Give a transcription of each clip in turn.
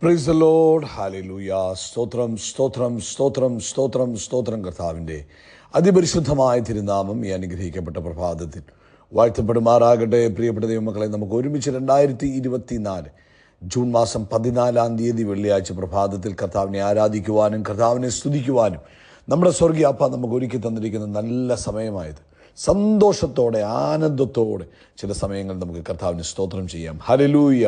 Praise the Lord. Hallelujah. സ്തോത്രം സ്തോത്രം സ്തോത്രം സ്തോത്രം സ്തോത്രം. കർത്താവിൻ്റെ അതിപരിശുദ്ധമായ തിരുനാമം ഈ അനുഗ്രഹിക്കപ്പെട്ട പ്രഭാതത്തിൽ വാഴ്ത്തപ്പെടുമാറാകട്ടെ. പ്രിയപ്പെട്ട ദൈവമക്കളെ, നമുക്ക് ഒരുമിച്ച് 2024 ജൂൺ മാസം 14 വെള്ളിയാഴ്ച പ്രഭാതത്തിൽ കർത്താവിനെ ആരാധിക്കുവാനും കർത്താവിനെ സ്തുതിക്കുവാനും നമ്മുടെ സ്വർഗീയ അപ്പ നമുക്ക് ഒരുക്കി തന്നിരിക്കുന്ന നല്ല സമയമായത്. സന്തോഷത്തോടെ ആനന്ദത്തോടെ ചില സമയങ്ങൾ നമുക്ക് കർത്താവിന് സ്തോത്രം ചെയ്യാം. Hallelujah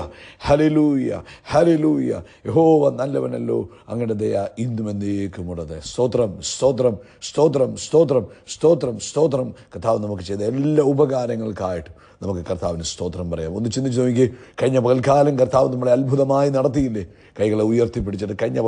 hallelujah hallelujah. യഹോവ നല്ലവനല്ലോ, അങ്ങയുടെ ദയ ഇന്നും എന്നേക്കുമുള്ളത്. സ്തോത്രം സ്തോത്രം സ്തോത്രം സ്തോത്രം സ്തോത്രം സ്തോത്രം. കർത്താവ് നമുക്ക് ചെയ്ത എല്ലാ ഉപകാരങ്ങൾക്കായിട്ട് നമുക്ക് കർത്താവിന് സ്തോത്രം പറയാം. ഒന്ന് ചിന്തിച്ച് നോക്കി, കഴിഞ്ഞ പകൽക്കാലം കർത്താവ് നമ്മളെ അത്ഭുതമായി നടത്തിയില്ലേ? കൈകളെ ഉയർത്തിപ്പിടിച്ചിട്ട് കഴിഞ്ഞ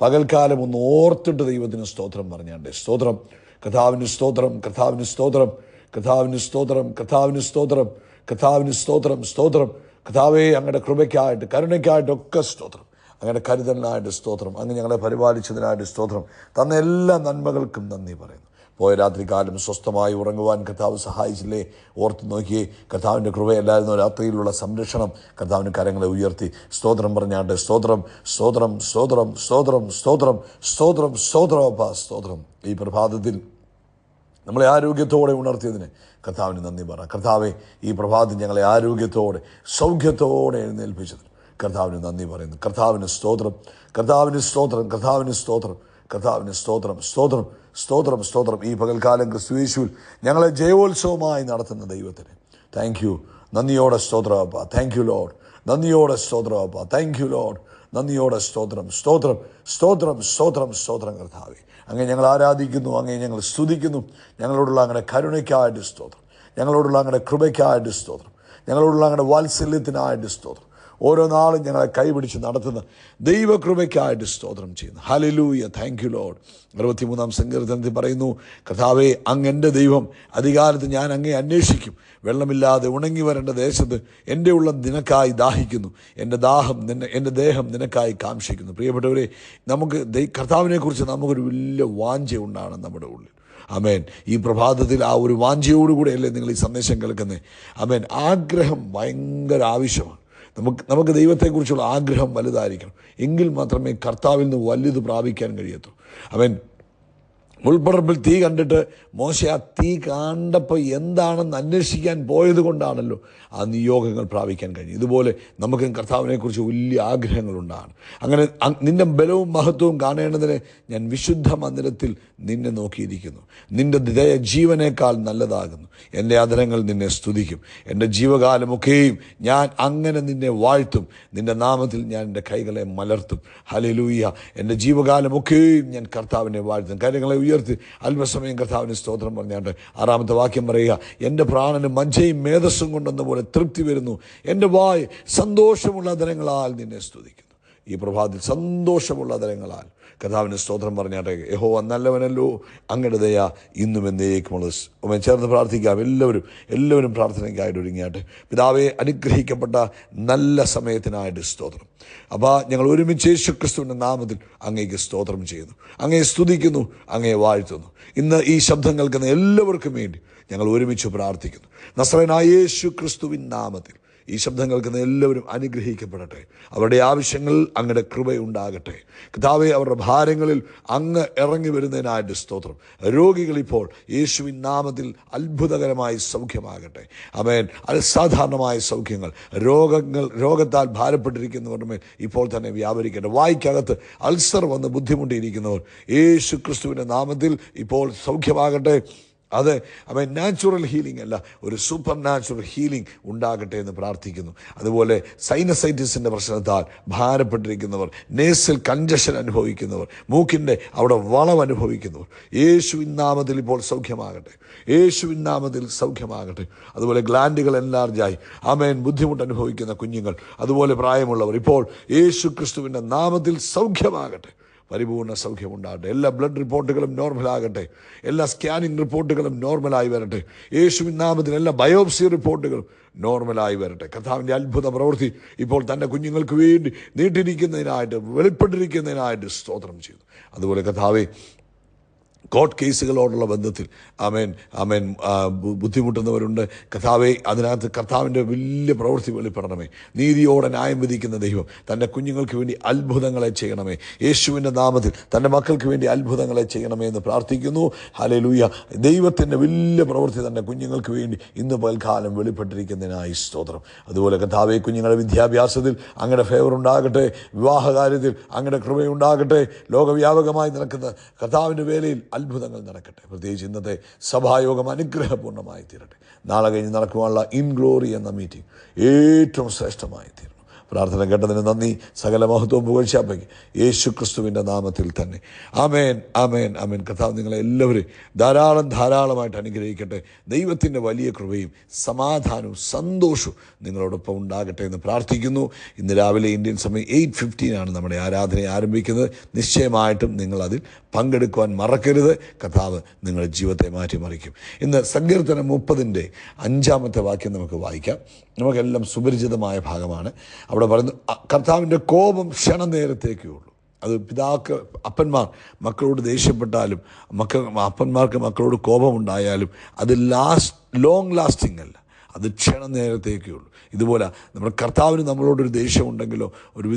പകൽക്കാലം ഒന്ന് ഓർത്തിട്ട് ദൈവത്തിന് സ്തോത്രം പറഞ്ഞാണ്ട് സ്തോത്രം. കർത്താവിന് സ്തോത്രം, കർത്താവിന് സ്തോത്രം, കർത്താവിന് സ്തോത്രം, കർത്താവിന് സ്തോത്രം, കർത്താവിന് സ്തോത്രം സ്തോത്രം. കർത്താവേ, അങ്ങയുടെ കൃപയ്ക്കായിട്ട് കരുണയ്ക്കായിട്ടൊക്കെ സ്തോത്രം. അങ്ങയുടെ കരുതലിനായിട്ട് സ്തോത്രം. അങ്ങ് ഞങ്ങളെ പരിപാലിച്ചതിനായിട്ട് സ്തോത്രം. തന്ന എല്ലാ നന്മകൾക്കും നന്ദി പറയുന്നു. പോയ രാത്രികാലം സ്വസ്ഥമായി ഉറങ്ങുവാൻ കർത്താവ് സഹായിച്ചില്ലേ? ഓർത്ത് നോക്കിയേ, കർത്താവിൻ്റെ കൃപയല്ലായിരുന്നു രാത്രിയിലുള്ള സംരക്ഷണം. കർത്താവിന് കരങ്ങളെ ഉയർത്തി സ്തോത്രം പറഞ്ഞാണ്ട് സ്തോത്രം സ്തോത്രം സ്തോത്രം സ്തോത്രം സ്തോത്രം സ്തോത്രം സ്തോത്രം അപ്പാ സ്തോത്രം. ഈ പ്രഭാതത്തിൽ നമ്മളെ ആരോഗ്യത്തോടെ ഉണർത്തിയതിന് കർത്താവിന് നന്ദി പറ. കർത്താവെ, ഈ പ്രഭാതത്തിൽ ഞങ്ങളെ ആരോഗ്യത്തോടെ സൗഖ്യത്തോടെ എഴുന്നേൽപ്പിച്ചതിന് കർത്താവിന് നന്ദി പറയുന്നു. കർത്താവിന് സ്തോത്രം, കർത്താവിന് സ്തോത്രം, കർത്താവിന് സ്തോത്രം, കർത്താവിന് സ്തോത്രം സ്തോത്രം സ്തോത്രം സ്തോത്രം. ഈ പകൽക്കാലം ക്രിസ്തുയേശുവിൽ ഞങ്ങളെ ജയോത്സവമായി നടത്തുന്ന ദൈവത്തിന് താങ്ക് യു. നന്ദിയോടെ സ്തോത്രം അപ്പ. Thank you Lord. നന്ദിയോടെ സ്തോത്രം അപ്പ. Thank you Lord. നന്ദിയോടെ സ്തോത്രം സ്തോത്രം സ്തോത്രം സ്തോത്രം സ്തോത്രം. കർത്താവെ, അങ്ങേ ഞങ്ങൾ ആരാധിക്കുന്നു, അങ്ങേ ഞങ്ങൾ സ്തുതിക്കുന്നു. ഞങ്ങളോടുള്ള അങ്ങയുടെ കരുണയ്ക്കായിട്ട് സ്തോത്രം, ഞങ്ങളോടുള്ള അങ്ങയുടെ കൃപയ്ക്കായിട്ട് സ്തോത്രം, ഞങ്ങളോടുള്ള അങ്ങയുടെ വാത്സല്യത്തിനായിട്ട് സ്തോത്രം. ഓരോ നാളും ഞങ്ങളെ കൈപിടിച്ച് നടത്തുന്ന ദൈവകൃപയ്ക്കായിട്ട് സ്തോത്രം ചെയ്യുന്നു. ഹല്ലേലൂയ. Thank you Lord. 63 സങ്കീർത്തനത്തിൽ പറയുന്നു, കർത്താവേ, അങ്ങ് എൻ്റെ ദൈവം, അധികാലത്ത് ഞാൻ അങ്ങേ അന്വേഷിക്കും. വെള്ളമില്ലാതെ ഉണങ്ങി വരേണ്ട ദേശത്ത് എൻ്റെ ഉള്ളം നിനക്കായി ദാഹിക്കുന്നു, എൻ്റെ ദേഹം നിനക്കായി കാംക്ഷിക്കുന്നു. പ്രിയപ്പെട്ടവരെ, നമുക്ക് കർത്താവിനെക്കുറിച്ച് നമുക്കൊരു വലിയ വാഞ്ച ഉണ്ടാകണം നമ്മുടെ ഉള്ളിൽ. ആമേൻ. ഈ പ്രഭാതത്തിൽ ആ ഒരു വാഞ്ചയോടുകൂടെയല്ലേ നിങ്ങൾ ഈ സന്ദേശം കേൾക്കുന്നത്? ആമേൻ. ആഗ്രഹം ഭയങ്കര ആവശ്യമാണ്. നമുക്ക് ദൈവത്തെക്കുറിച്ചുള്ള ആഗ്രഹം വലുതായിരിക്കണം. എങ്കിൽ മാത്രമേ കർത്താവിൽ നിന്ന് വലുത് പ്രാപിക്കാൻ കഴിയത്തുള്ളൂ. അവൻ മുൾപ്പടർപ്പിൽ തീ കണ്ടിട്ട് മോശ ആ തീ കണ്ടപ്പോൾ എന്താണെന്ന് അന്വേഷിക്കാൻ പോയത് കൊണ്ടാണല്ലോ ആ നിയോഗങ്ങൾ പ്രാപിക്കാൻ കഴിഞ്ഞു. ഇതുപോലെ നമുക്ക് കർത്താവിനെക്കുറിച്ച് വലിയ ആഗ്രഹങ്ങളുണ്ടാണ്. അങ്ങനെ നിന്റെ ബലവും മഹത്വവും കാണേണ്ടതിന് ഞാൻ വിശുദ്ധ മന്ദിരത്തിൽ നിന്നെ നോക്കിയിരിക്കുന്നു. നിന്റെ ദയ ജീവനേക്കാൾ നല്ലതാകുന്നു. എൻ്റെ അധരങ്ങൾ നിന്നെ സ്തുതിക്കും. എൻ്റെ ജീവകാലമൊക്കെയും ഞാൻ അങ്ങനെ നിന്നെ വാഴ്ത്തും. നിന്റെ നാമത്തിൽ ഞാൻ എൻ്റെ കൈകളെ മലർത്തും. ഹല്ലേലൂയ. എൻ്റെ ജീവകാലമൊക്കെയും ഞാൻ കർത്താവിനെ വാഴ്ത്തും. കാര്യങ്ങളെ ഉയർത്തി അല്പസമയം കർത്താവിന് സ്തോത്രം പറഞ്ഞാണ്ട് 6-ാമത്തെ വാക്യം പറയുക, എൻ്റെ പ്രാണന് മജ്ജയും മേധസ്സും കൊണ്ടെന്ന പോലെ തൃപ്തി വരുന്നു. എൻ്റെ വായ് സന്തോഷമുള്ള അധരങ്ങളാൽ നിന്നെ സ്തുതിക്കുന്നു. ഈ പ്രഭാതത്തിൽ സന്തോഷമുള്ള അധരങ്ങളാൽ കർത്താവിന് സ്തോത്രം പറഞ്ഞാട്ടെ. യഹോവ നല്ലവനല്ലോ, അങ്ങയുടെ ദയ ഇന്നും എന്നേക്കുമുള്ളത്. ചേർന്ന് പ്രാർത്ഥിക്കാം. എല്ലാവരും പ്രാർത്ഥനയ്ക്കായിട്ട് ഒരുങ്ങിയാട്ടെ. പിതാവേ, അനുഗ്രഹിക്കപ്പെട്ട നല്ല സമയത്തിനായിട്ട് സ്തോത്രം. അപ്പോൾ ഞങ്ങൾ ഒരുമിച്ച് യേശുക്രിസ്തുവിൻ്റെ നാമത്തിൽ അങ്ങേക്ക് സ്തോത്രം ചെയ്യുന്നു, അങ്ങയെ സ്തുതിക്കുന്നു, അങ്ങയെ വാഴ്ത്തുന്നു. ഇന്ന് ഈ ശബ്ദം കേൾക്കുന്ന എല്ലാവർക്കും വേണ്ടി ഞങ്ങൾ ഒരുമിച്ച് പ്രാർത്ഥിക്കുന്നു. നസറേനായ യേശുക്രിസ്തുവിൻ നാമത്തിൽ ഈ ശബ്ദം കേൾക്കുന്ന എല്ലാവരും അനുഗ്രഹിക്കപ്പെടട്ടെ. അവരുടെ ആവശ്യങ്ങൾ അങ്ങയുടെ കൃപയുണ്ടാകട്ടെ. കർത്താവേ, അവരുടെ ഭാരങ്ങളിൽ അങ്ങ് ഇറങ്ങി വരുന്നതിനായിട്ട് സ്തോത്രം. രോഗികൾ ഇപ്പോൾ യേശുവിൻ നാമത്തിൽ അത്ഭുതകരമായി സൗഖ്യമാകട്ടെ. ആമേൻ. അസാധാരണമായ സൗഖ്യങ്ങൾ, രോഗത്താൽ ഭാരപ്പെട്ടിരിക്കുന്നവരുടെ മേൽ ഇപ്പോൾ തന്നെ വ്യാപരിക്കട്ടെ. വായ്ക്കകത്ത് അൾസർ വന്ന് ബുദ്ധിമുട്ടിയിരിക്കുന്നവർ യേശു ക്രിസ്തുവിൻ്റെ നാമത്തിൽ ഇപ്പോൾ സൗഖ്യമാകട്ടെ. അത് നാച്ചുറൽ ഹീലിംഗ് അല്ല, ഒരു സൂപ്പർ നാച്ചുറൽ ഹീലിംഗ് ഉണ്ടാകട്ടെ എന്ന് പ്രാർത്ഥിക്കുന്നു. അതുപോലെ സൈനസൈറ്റിസിൻ്റെ പ്രശ്നത്താൽ ഭാരപ്പെട്ടിരിക്കുന്നവർ, നേസൽ കൺജഷൻ അനുഭവിക്കുന്നവർ, മൂക്കിൻ്റെ അവിടെ വളവ് അനുഭവിക്കുന്നവർ, യേശുവിൻ നാമത്തിൽ ഇപ്പോൾ സൗഖ്യമാകട്ടെ. യേശുവിൻ നാമത്തിൽ സൗഖ്യമാകട്ടെ. അതുപോലെ ഗ്ലാൻഡുകൾ എൻലാർജായി ബുദ്ധിമുട്ട് അനുഭവിക്കുന്ന കുഞ്ഞുങ്ങൾ, അതുപോലെ പ്രായമുള്ളവർ ഇപ്പോൾ യേശു ക്രിസ്തുവിൻ്റെ നാമത്തിൽ സൗഖ്യമാകട്ടെ. പരിപൂർണ്ണ സൗഖ്യമുണ്ടാകട്ടെ. എല്ലാ ബ്ലഡ് റിപ്പോർട്ടുകളും നോർമലാകട്ടെ. എല്ലാ സ്കാനിങ് റിപ്പോർട്ടുകളും നോർമലായി വരട്ടെ. യേശുവിൻ നാമത്തിൽ എല്ലാ ബയോപ്സി റിപ്പോർട്ടുകളും നോർമലായി വരട്ടെ. കർത്താവിൻ്റെ അത്ഭുത പ്രവൃത്തി ഇപ്പോൾ തൻ്റെ കുഞ്ഞുങ്ങൾക്ക് വേണ്ടി നീട്ടിരിക്കുന്നതിനായിട്ട്, വെളിപ്പെട്ടിരിക്കുന്നതിനായിട്ട് സ്തോത്രം ചെയ്യുന്നു. അതുപോലെ കർത്താവേ, കോർട്ട് കേസുകളോടുള്ള ബന്ധത്തിൽ ആമേൻ ആമേൻ ബുദ്ധിമുട്ടുന്നവരുണ്ട്. കർത്താവേ, അതിനകത്ത് കർത്താവിൻ്റെ വലിയ പ്രവൃത്തി വെളിപ്പെടണമേ. നീതിയോടെ ന്യായം വിധിക്കുന്ന ദൈവം തൻ്റെ കുഞ്ഞുങ്ങൾക്ക് വേണ്ടി അത്ഭുതങ്ങളെ ചെയ്യണമേ. യേശുവിൻ്റെ നാമത്തിൽ തൻ്റെ മക്കൾക്ക് വേണ്ടി അത്ഭുതങ്ങളെ ചെയ്യണമേ എന്ന് പ്രാർത്ഥിക്കുന്നു. ഹല്ലേലൂയ. ദൈവത്തിൻ്റെ വലിയ പ്രവൃത്തി തൻ്റെ കുഞ്ഞുങ്ങൾക്ക് വേണ്ടി ഇന്ന് പൽക്കാലം വെളിപ്പെട്ടിരിക്കുന്നതിനായി സ്തോത്രം. അതുപോലെ കർത്താവേ, കുഞ്ഞുങ്ങളുടെ വിദ്യാഭ്യാസത്തിൽ അങ്ങയുടെ ഫേവർ ഉണ്ടാകട്ടെ. വിവാഹകാര്യത്തിൽ അങ്ങയുടെ കൃപയുണ്ടാകട്ടെ. ലോകവ്യാപകമായി നടക്കുന്ന കർത്താവിൻ്റെ വേലയിൽ അത്ഭുതങ്ങൾ നടക്കട്ടെ. പ്രത്യേകിച്ച് ഇന്നത്തെ സഭായോഗം അനുഗ്രഹപൂർണ്ണമായി തീരട്ടെ. നാളെ കഴിഞ്ഞ് നടക്കുവാനുള്ള ഇൻ ഗ്ലോറി എന്ന മീറ്റിംഗ് ഏറ്റവും ശ്രേഷ്ഠമായി തീരണം. പ്രാർത്ഥന കേട്ടതിന് നന്ദി. സകല മഹത്വവും പുകഴ്ചയ്ക്ക് യേശു ക്രിസ്തുവിൻ്റെ നാമത്തിൽ തന്നെ. ആമേൻ, ആമേൻ, ആമേൻ. കർത്താവ് നിങ്ങളെ എല്ലാവരും ധാരാളമായിട്ട് അനുഗ്രഹിക്കട്ടെ. ദൈവത്തിൻ്റെ വലിയ കൃപയും സമാധാനവും സന്തോഷവും നിങ്ങളോടൊപ്പം ഉണ്ടാകട്ടെ എന്ന് പ്രാർത്ഥിക്കുന്നു. ഇന്ന് രാവിലെ ഇന്ത്യൻ സമയം 8:15 നമ്മുടെ ആരാധന ആരംഭിക്കുന്നത്. നിശ്ചയമായിട്ടും നിങ്ങളതിൽ പങ്കെടുക്കുവാൻ മറക്കരുത്. കർത്താവ് നിങ്ങളുടെ ജീവിതത്തെ മാറ്റിമറിക്കും. ഇന്ന് സങ്കീർത്തനം 30 5 വാക്യം നമുക്ക് വായിക്കാം. നമുക്കെല്ലാം സുപരിചിതമായ ഭാഗമാണ്. അവിടെ പറയുന്നു, കർത്താവിൻ്റെ കോപം ക്ഷണനേരത്തേക്കേ ഉള്ളൂ. അത് അപ്പന്മാർ മക്കളോട് ദേഷ്യപ്പെട്ടാലും അപ്പന്മാർക്ക് മക്കളോട് കോപമുണ്ടായാലും അത് ലോങ് ലാസ്റ്റിംഗ് അല്ല, അത് ക്ഷണനേരത്തേക്കേ ഉള്ളൂ. ഇതുപോലെ നമ്മുടെ കർത്താവിന് നമ്മളോടൊരു ദേഷ്യമുണ്ടെങ്കിലോ ഒരു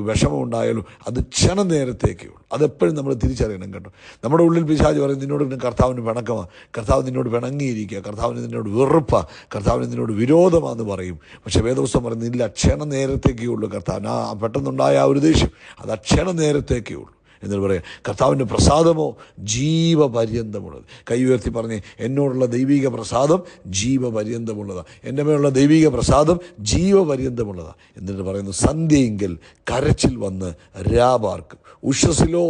വിഷമം ഉണ്ടായാലോ അത് ക്ഷണനേരത്തേക്കേ ഉള്ളൂ. അതെപ്പോഴും നമ്മൾ തിരിച്ചറിയണം കേട്ടോ. നമ്മുടെ ഉള്ളിൽ പിശാച് പറയും, നിന്നോട് കർത്താവിന് പിണക്കമാണ്, കർത്താവ് നിന്നോട് പിണങ്ങിയിരിക്കുക, കർത്താവിന് നിന്നോട് വെറുപ്പാണ്, കർത്താവിന് നിന്നോട് വിരോധമാണെന്ന് പറയും. പക്ഷേ വേദപുസ്തകം പറയുന്നില്ല, ക്ഷണനേരത്തേക്കേ ഉള്ളൂ. കർത്താവിന് പെട്ടെന്നുണ്ടായ ആ ഒരു ദേഷ്യം അത് ക്ഷണനേരത്തേക്കേ ഉള്ളൂ. എന്നിട്ട് പറയാം, കർത്താവിൻ്റെ പ്രസാദമോ ജീവപര്യന്തമുള്ളത്. കൈ ഉയർത്തി പറഞ്ഞ്, എന്നോടുള്ള ദൈവിക പ്രസാദം ജീവപര്യന്തമുള്ളതാണ്. എൻ്റെ മേലുള്ള ദൈവിക പ്രസാദം ജീവപര്യന്തമുള്ളതാണ്. എന്നിട്ട് പറയുന്നു, സന്ധ്യയെങ്കിൽ കരച്ചിൽ വന്ന് രാപാർക്കും, ഉഷസ്സിലോ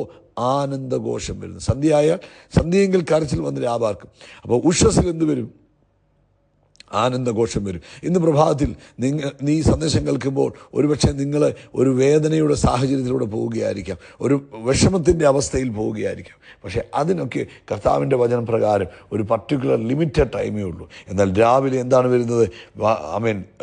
ആനന്ദഘോഷം വരുന്നു. സന്ധ്യയെങ്കിൽ കരച്ചിൽ വന്ന് രാപാർക്കും. അപ്പോൾ ഉഷസ്സിൽ എന്ത് വരും? ആനന്ദഘോഷം വരും. ഇന്ന് പ്രഭാതത്തിൽ നീ സന്ദേശം കേൾക്കുമ്പോൾ ഒരുപക്ഷെ നിങ്ങൾ ഒരു വേദനയുടെ സാഹചര്യത്തിലൂടെ പോവുകയായിരിക്കാം, ഒരു വിഷമത്തിൻ്റെ അവസ്ഥയിൽ പോവുകയായിരിക്കാം. പക്ഷേ അതിനൊക്കെ കർത്താവിൻ്റെ വചനം പ്രകാരം ഒരു പർട്ടിക്കുലർ ലിമിറ്റഡ് ടൈമേ ഉള്ളൂ. എന്നാൽ രാവിലെ എന്താണ് വരുന്നത്?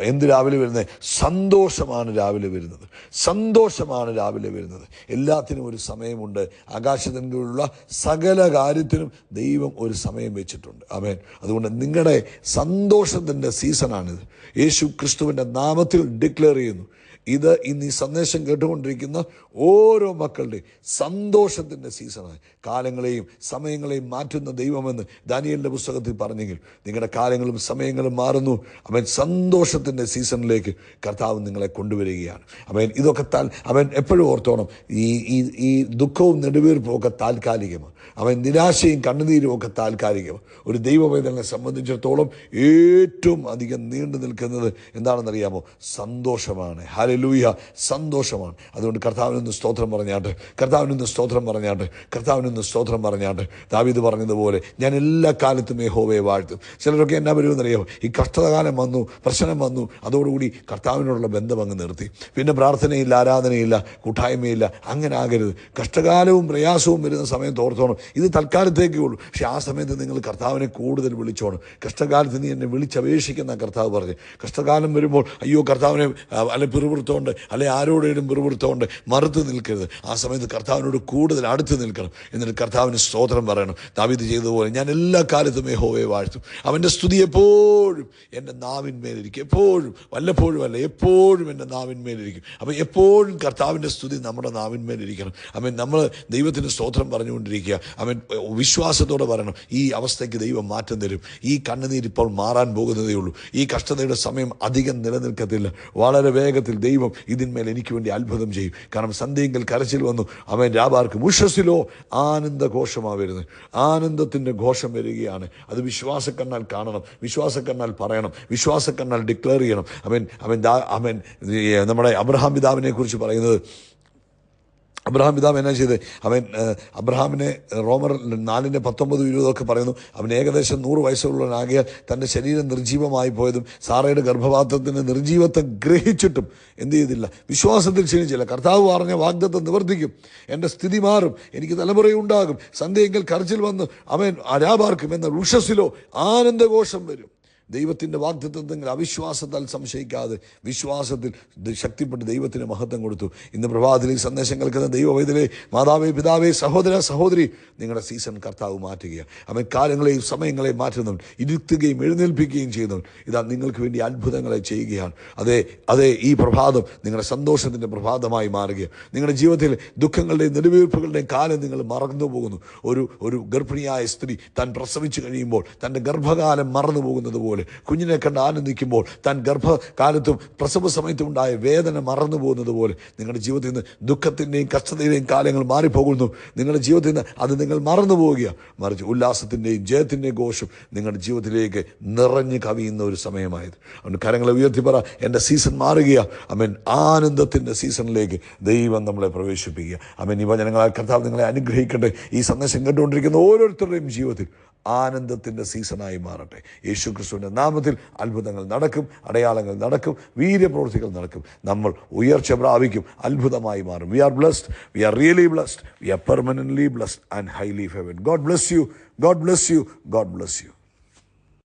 എന്ത് രാവിലെ വരുന്നത്? സന്തോഷമാണ് രാവിലെ വരുന്നത്. സന്തോഷമാണ് രാവിലെ വരുന്നത്. എല്ലാത്തിനും ഒരു സമയമുണ്ട്. ആകാശത്തിലുള്ള സകല കാര്യത്തിനും ദൈവം ഒരു സമയം വെച്ചിട്ടുണ്ട്. ആമേൻ. അതുകൊണ്ട് നിങ്ങളുടെ സന്തോഷത്തിൻ്റെ സീസണാണിത്. യേശു ക്രിസ്തുവിൻ്റെ നാമത്തിൽ ഡിക്ലെയർ ചെയ്യുന്നു, ഇത് ഇന്ന് ഈ സന്ദേശം കേട്ടുകൊണ്ടിരിക്കുന്ന ഓരോ മക്കളുടെയും സന്തോഷത്തിൻ്റെ സീസണാണ്. കാലങ്ങളെയും സമയങ്ങളെയും മാറ്റുന്ന ദൈവമെന്ന് ദാനിയേലിൻ്റെ പുസ്തകത്തിൽ പറഞ്ഞെങ്കിൽ നിങ്ങളുടെ കാലങ്ങളും സമയങ്ങളും മാറുന്നു. അവൻ സന്തോഷത്തിൻ്റെ സീസണിലേക്ക് കർത്താവ് നിങ്ങളെ കൊണ്ടുവരികയാണ്. ഇതൊക്കെ എപ്പോഴും ഓർത്തോണം, ഈ ദുഃഖവും നെടുവീർപ്പും ഒക്കെ താൽക്കാലികമാണ്. നിരാശയും കണ്ണുനീരും ഒക്കെ താൽക്കാലികമാണ്. ഒരു ദൈവവേദനെ സംബന്ധിച്ചിടത്തോളം ഏറ്റവും അധികം നീണ്ടു നിൽക്കുന്നത് എന്താണെന്നറിയാമോ? സന്തോഷമാണ്. ഹല്ലേലൂയ, സന്തോഷമാണ്. അതുകൊണ്ട് കർത്താവിനൊന്ന് സ്തോത്രം പറഞ്ഞാട്ട്, കർത്താവിനൊന്ന് സ്തോത്രം പറഞ്ഞാട്ട്, കർത്താവിനൊന്ന് സ്തോത്രം പറഞ്ഞാട്ട്. ദാവീദ് പറഞ്ഞതുപോലെ, ഞാൻ എല്ലാ കാലത്തും യഹോവയെ വാഴ്ത്തും. ചിലരൊക്കെ എന്നാ വരുമെന്നറിയാമോ? ഈ കഷ്ടകാലം വന്നു, പ്രശ്നം വന്നു, അതോടുകൂടി കർത്താവിനോടുള്ള ബന്ധം അങ്ങ് നിർത്തി. പിന്നെ പ്രാർത്ഥനയില്ല, ആരാധനയില്ല, കൂട്ടായ്മയില്ല. അങ്ങനെ ആകരുത്. കഷ്ടകാലവും പ്രയാസവും വരുന്ന സമയത്ത് ഓർത്തോണം, ഇത് തൽക്കാലത്തേക്കേ ഉള്ളൂ. പക്ഷെ ആ സമയത്ത് നിങ്ങൾ കർത്താവിനെ കൂടുതൽ വിളിച്ചോണം. കഷ്ടകാലത്ത് നീ എന്നെ വിളിച്ചപേക്ഷിക്കുന്ന കർത്താവ് പറഞ്ഞു. കഷ്ടകാലം വരുമ്പോൾ അയ്യോ കർത്താവിനെ അല്ലെ പിറുപിറുത്തോണ്ട് അല്ലെ ആരോടേലും പിറുപിറുത്തോണ്ട് മറുത്ത് നിൽക്കരുത്. ആ സമയത്ത് കർത്താവിനോട് കൂടുതൽ അടുത്ത് നിൽക്കണം. എന്നിട്ട് കർത്താവിന് സ്തോത്രം പറയണം. ദാവീദ് ചെയ്തതുപോലെ, ഞാൻ എല്ലാ കാലത്തും യഹോവയെ വാഴ്ത്തും. അവൻ്റെ സ്തുതി എപ്പോഴും എൻ്റെ നാവിന്മേലിരിക്കും. എപ്പോഴും, വല്ലപ്പോഴും അല്ല, എപ്പോഴും എൻ്റെ നാവിന്മേലിരിക്കും. അപ്പം എപ്പോഴും കർത്താവിൻ്റെ സ്തുതി നമ്മുടെ നാവിന്മേലിരിക്കണം. നമ്മൾ ദൈവത്തിന് സ്തോത്രം പറഞ്ഞുകൊണ്ടിരിക്കുക. വിശ്വാസത്തോടെ പറയണം, ഈ അവസ്ഥയ്ക്ക് ദൈവം മാറ്റം തരും. ഈ കണ്ണുനീരിപ്പോൾ മാറാൻ പോകുന്നതേ ഉള്ളൂ. ഈ കഷ്ടതയുടെ സമയം അധികം നിലനിൽക്കത്തില്ല. വളരെ വേഗത്തിൽ ദൈവം ഇതിന്മേൽ എനിക്ക് വേണ്ടി അത്ഭുതം ചെയ്യും. കാരണം സന്ധ്യയെങ്കിൽ കരച്ചിൽ വന്നു, രാപാർക്കും, ഉഷസ്സിലോ ആനന്ദഘോഷമാണ് വരുന്നത്. ആനന്ദത്തിൻ്റെ ഘോഷം വരികയാണ്. അത് വിശ്വാസക്കണ്ണാൽ കാണണം, വിശ്വാസക്കണ്ണാൽ പറയണം, വിശ്വാസക്കണ്ണാൽ ഡിക്ലെയർ ചെയ്യണം. നമ്മുടെ അബ്രഹാം പിതാവിനെ കുറിച്ച് പറയുന്നത്, അബ്രഹാം പിതാവ് എന്നാ ചെയ്ത്? അബ്രഹാമിനെ റോമർ 4:19-20 പറയുന്നു, അവൻ ഏകദേശം 100 വയസ്സുള്ളവനാകിയാൽ തൻ്റെ ശരീരം നിർജീവമായി പോയതും സാറയുടെ ഗർഭപാത്രത്തിന് നിർജീവത്വം ഗ്രഹിച്ചിട്ടും എന്ത് ചെയ്തില്ല? വിശ്വാസത്തിൽ ക്ഷീണിച്ചില്ല. കർത്താവ് പറഞ്ഞ വാഗ്ദത്തം നിവർത്തിക്കും, എൻ്റെ സ്ഥിതി മാറും, എനിക്ക് തലമുറയുണ്ടാകും, സന്ധ്യയെങ്കിൽ കരച്ചിൽ വന്ന് അവൻ അരാപാർക്കും എന്ന ഉഷസ്സിലോ ആനന്ദഘോഷം വരും. ദൈവത്തിൻ്റെ വാഗ്ദത്തങ്ങൾ അവിശ്വാസത്താൽ സംശയിക്കാതെ വിശ്വാസത്തിൽ ശക്തിപ്പെട്ട് ദൈവത്തിന് മഹത്വം കൊടുത്തു. ഇന്ന് പ്രഭാതത്തിൽ ഈ സന്ദേശം കേൾക്കുന്ന ദൈവവൈദ്യരെ, മാതാവേ, പിതാവേ, സഹോദര, സഹോദരി, നിങ്ങളുടെ സീസൺ കർത്താവ് മാറ്റുകയാണ്. അവൻ കാലങ്ങളെയും സമയങ്ങളെയും മാറ്റുന്നവൻ, ഇരുത്തുകയും എഴുന്നേൽപ്പിക്കുകയും ചെയ്യുന്നവൻ. ഇതാ നിങ്ങൾക്ക് വേണ്ടി അത്ഭുതങ്ങളെ ചെയ്യുകയാണ്. അതെ ഈ പ്രഭാതം നിങ്ങളുടെ സന്തോഷത്തിൻ്റെ പ്രഭാതമായി മാറുകയാണ്. നിങ്ങളുടെ ജീവിതത്തിൽ ദുഃഖങ്ങളുടെയും നെടുവീർപ്പുകളുടെയും കാലം നിങ്ങൾ മറന്നു പോകുന്നു. ഒരു ഗർഭിണിയായ സ്ത്രീ താൻ പ്രസവിച്ചു കഴിയുമ്പോൾ തൻ്റെ ഗർഭകാലം മറന്നു പോകുന്നത് പോലെ, കുഞ്ഞിനെ കണ്ട് ആനന്ദിക്കുമ്പോൾ താൻ ഗർഭകാലത്തും പ്രസവ സമയത്തും ഉണ്ടായ വേദന മറന്നു പോകുന്നത് പോലെ നിങ്ങളുടെ ജീവിതത്തിൽ നിന്ന് ദുഃഖത്തിൻ്റെയും കഷ്ടതയുടെയും കാലങ്ങൾ മാറിപ്പോകുന്നു. നിങ്ങളുടെ ജീവിതത്തിൽ നിന്ന് അത് നിങ്ങൾ മറന്നു പോവുകയാണ്. മറിച്ച് ഉല്ലാസത്തിൻ്റെയും ജയത്തിൻ്റെയും ഘോഷം നിങ്ങളുടെ ജീവിതത്തിലേക്ക് നിറഞ്ഞു കവിയുന്ന ഒരു സമയമായത്. അതുകൊണ്ട് കരങ്ങളെ ഉയർത്തി പറ, എൻ്റെ സീസൺ മാറുകയാണ്. അമേൻ. ആനന്ദത്തിൻ്റെ സീസണിലേക്ക് ദൈവം നമ്മളെ പ്രവേശിപ്പിക്കുക. അമേൻ. ഈ വചനങ്ങളാൽ കർത്താവ് നിങ്ങളെ അനുഗ്രഹിക്കട്ടെ. ഈ സന്ദേശം കേട്ടുകൊണ്ടിരിക്കുന്ന ഓരോരുത്തരുടെയും ജീവിതത്തിൽ ആനന്ദത്തിൻ്റെ സീസണായി മാറട്ടെ. യേശു ക്രിസ്തുവിൻ്റെ നാമത്തിൽ അത്ഭുതങ്ങൾ നടക്കും, അടയാളങ്ങൾ നടക്കും, വീര്യപ്രവൃത്തികൾ നടക്കും. നമ്മൾ ഉയർച്ച പ്രാപിക്കും, അത്ഭുതമായി മാറും. We are blessed, we are really blessed, we are permanently blessed and highly favoured. God bless you, God bless you, God bless U.